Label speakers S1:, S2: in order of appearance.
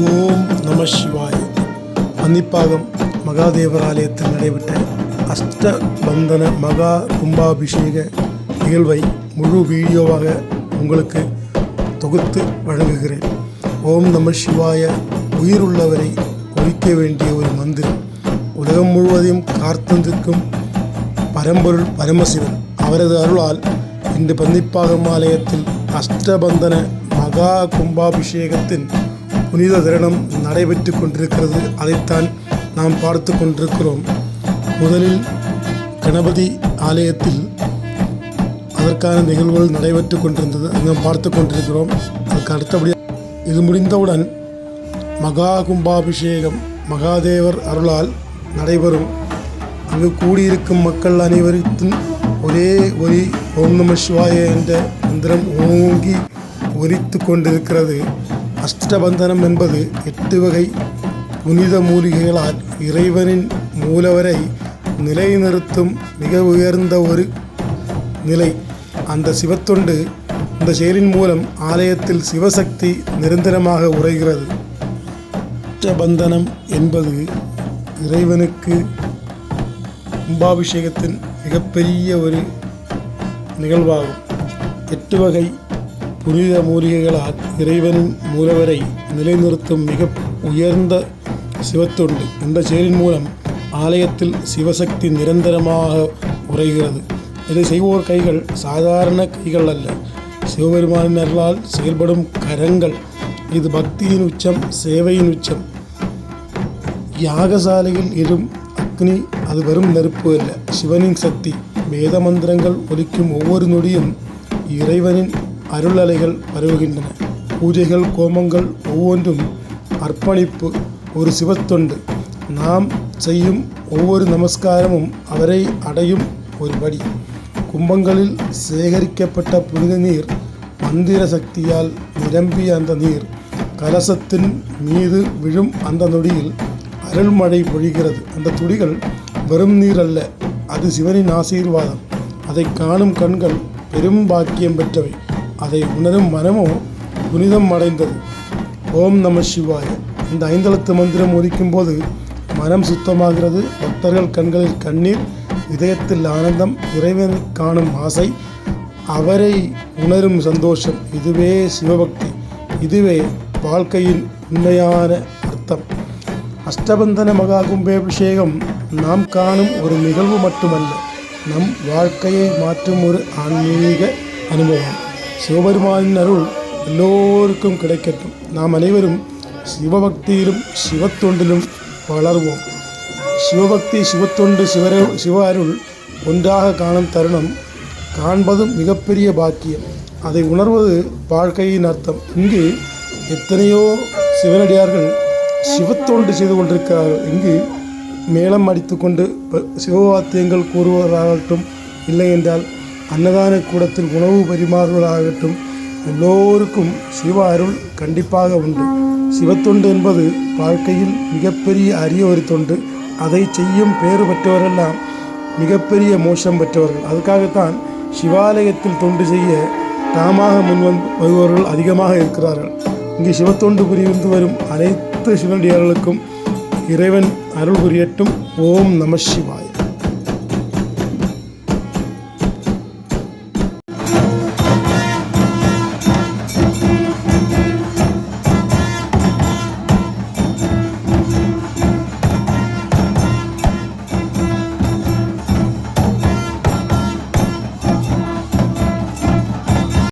S1: ஓம் நம சிவாய. பன்னிப்பாகம் மகாதேவர் ஆலயத்தில் நடைபெற்ற அஷ்டபந்தன மகா கும்பாபிஷேக நிகழ்வை முழு வீடியோவாக உங்களுக்கு தொகுத்து வழங்குகிறேன். ஓம் நம சிவாய உயிருள்ளவரை ஒழிக்க வேண்டிய ஒரு மந்திரம். உலகம் முழுவதையும் காத்தந்திருக்கும் பரம்பொருள் பரமசிவன் அவரது அருளால் இன்று பன்னிப்பாகம் ஆலயத்தில் அஷ்டபந்தன மகா கும்பாபிஷேகத்தின் புனித தருணம் நடைபெற்று கொண்டிருக்கிறது. அதைத்தான் நாம் பார்த்து கொண்டிருக்கிறோம். முதலில் கணபதி ஆலயத்தில் அதற்கான நிகழ்வுகள் நடைபெற்று கொண்டிருந்தது, அதை நாம் பார்த்து கொண்டிருக்கிறோம். அதுக்கு அடுத்தபடியாக இது முடிந்தவுடன் மகா கும்பாபிஷேகம் மகாதேவர் அருளால் நடைபெறும். அங்கு கூடியிருக்கும் மக்கள் அனைவருக்கும் ஒரே ஒலி ஓம் நம சிவாய என்ற மந்திரம் ஓங்கி ஒலித்து கொண்டிருக்கிறது. அஷ்டபந்தனம் என்பது 8 வகை புனித மூலிகைகளால் இறைவனின் மூலவரை நிலைநிறுத்தும் மிக உயர்ந்த ஒரு நிலை. அந்த சிவத்தொண்டு இந்த செயலின் மூலம் ஆலயத்தில் சிவசக்தி நிரந்தரமாக உறைகிறது. அஷ்டபந்தனம் என்பது இறைவனுக்கு கும்பாபிஷேகத்தின் மிகப்பெரிய ஒரு நிகழ்வாகும். 8 வகை புனித மூலிகைகளால் இறைவனின் மூலவரை நிலைநிறுத்தும் மிக உயர்ந்த சிவத்தொண்டு. இந்த செயலின் மூலம் ஆலயத்தில் சிவசக்தி நிரந்தரமாக உறைகிறது. இதை செய்வோர் கைகள் சாதாரண கைகள் அல்ல, சிவபெருமானின் அருளால் செயல்படும் கரங்கள். இது பக்தியின் உச்சம், சேவையின் உச்சம். யாகசாலையில் இடும் அக்னி அது வெறும் நெருப்பு அல்ல, சிவனின் சக்தி. வேத மந்திரங்கள் ஒலிக்கும் ஒவ்வொரு நொடியும் இறைவனின் அருள் அலைகள் பரவுகின்றன. பூஜைகள் கோமங்கள் ஒவ்வொன்றும் அர்ப்பணிப்பு, ஒரு சிவத்தொண்டு. நாம் செய்யும் ஒவ்வொரு நமஸ்காரமும் அவரை அடையும் ஒரு படி. கும்பங்களில் சேகரிக்கப்பட்ட புனித நீர் மந்திர சக்தியால் நிரம்பிய அந்த நீர் கலசத்தின் மீது விழும் அந்த நொடியில் அருள்மழை பொழிகிறது. அந்த துளிகள் வெறும் நீர் அல்ல, அது சிவனின் ஆசீர்வாதம். அதை காணும் கண்கள் பெரும் பாக்கியம் பெற்றவை, அதை உணரும் மனமோ புனிதம் அடைந்தது. ஓம் நம சிவாய. இந்த 5 எழுத்து மந்திரம் ஒலிக்கும் போது மனம் சுத்தமாகிறது. பக்தர்கள் கண்களில் கண்ணீர், இதயத்தில் ஆனந்தம், இறைவனை காணும் ஆசை, அவரை உணரும் சந்தோஷம். இதுவே சிவபக்தி, இதுவே வாழ்க்கையின் உண்மையான அர்த்தம். அஷ்டபந்தன மகா கும்பாபிஷேகம் நாம் காணும் ஒரு நிகழ்வு மட்டுமல்ல, நம் வாழ்க்கையை மாற்றும் ஒரு ஆன்மீக அனுபவம். சிவபெருமானின் அருள் எல்லோருக்கும் கிடைக்கட்டும். நாம் அனைவரும் சிவபக்தியிலும் சிவத்தொண்டிலும் வளர்வோம். சிவபக்தி, சிவத்தொண்டு, சிவ அருள் ஒன்றாக காணும் தருணம் காண்பதும் மிகப்பெரிய பாக்கியம். அதை உணர்வது வாழ்க்கையின் அர்த்தம். இங்கு எத்தனையோ சிவனடியார்கள் சிவத்தொண்டு செய்து கொண்டிருக்கிறார்கள். இங்கு மேளம் அடித்து கொண்டு சிவவாத்தியங்கள் கூறுவதாகட்டும், இல்லை என்றால் அன்னதான கூடத்தில் உணவு பரிமாறுவதாகட்டும், எல்லோருக்கும் சிவ அருள் கண்டிப்பாக உண்டு. சிவத்தொண்டு என்பது வாழ்க்கையில் மிகப்பெரிய அரிய ஒரு தொண்டு. அதை செய்யும் பேறு பெற்றவரெல்லாம் மிகப்பெரிய மோட்சம் பெற்றவர்கள். அதுக்காகத்தான் சிவாலயத்தில் தொண்டு செய்ய தாமாக வருபவர்கள் அதிகமாக இருக்கிறார்கள். இங்கு சிவத்தொண்டு புரிந்து வரும் அனைத்து சிவனடியார்களுக்கும் இறைவன் அருள் புரியட்டும். ஓம் நம சிவாய.